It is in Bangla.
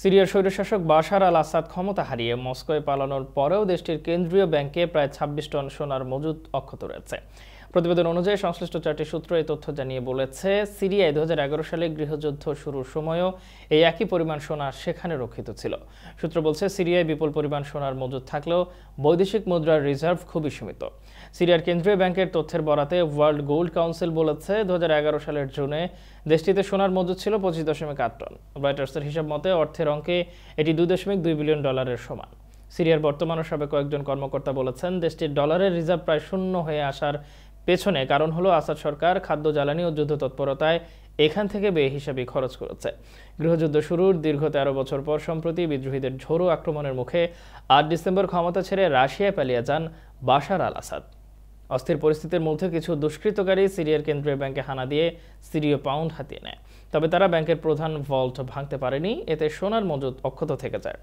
সিরিয়ার স্বৈরশাসক বাশার আল আসাদ ক্ষমতা হারিয়ে মস্কোয় পালানোর পরেও দেশটির কেন্দ্রীয় ব্যাংকে প্রায় ২৬ টন সোনার মজুদ অক্ষত রয়েছে। প্রতিবেদন অনুযায়ী সংশ্লিষ্ট ৪টি সূত্র এই তথ্য জানিয়ে বলেছে, সিরিয়ায় ২০১১ সালে গৃহযুদ্ধ শুরুর সময়ও এই একই পরিমাণ সোনা সেখানে রক্ষিত ছিল। সূত্র বলছে, সিরিয়ায় বিপুল পরিমাণ সোনার মজুদ থাকলেও বৈদেশিক মুদ্রার রিজার্ভ খুবই সীমিত। সিরিয়ার কেন্দ্রীয় ব্যাংকের তথ্যের বরাতে ওয়ার্ল্ড গোল্ড কাউন্সিল বলেছে, ২০১১ সালের জুনে দেশটিতে সোনার মজুদ ছিল ২৫.৮ টন। রয়টার্সের হিসাব মতে অর্থের অঙ্কে এটি $2.2 বিলিয়ন সমান। সিরিয়ার বর্তমান ও সাবেক কয়েকজন কর্মকর্তা বলেছেন, দেশটির ডলারের রিজার্ভ প্রায় শূন্য হয়ে আসার পেছনে কারণ হলো আসাদ সরকার খাদ্য, জ্বালানি ও যুদ্ধ তৎপরতায় এখান থেকে বেহিসাবি খরচ করেছে। গৃহযুদ্ধ শুরুর দীর্ঘ ১৩ বছর পর সম্প্রতি বিদ্রোহীদের ঝোড়ো আক্রমণের মুখে ৮ ডিসেম্বর ক্ষমতা ছেড়ে রাশিয়ায় পালিয়ে যান বাশার আল আসাদ। অস্থির পরিস্থিতির মধ্যে কিছু দুষ্কৃতকারী সিরিয়ার কেন্দ্রীয় ব্যাংকে হানা দিয়ে সিরীয় পাউন্ড হাতিয়ে নেয়। তবে তারা ব্যাংকের প্রধান ভল্ট ভাঙতে পারেনি, এতে সোনার মজুদ অক্ষত থেকে যায়।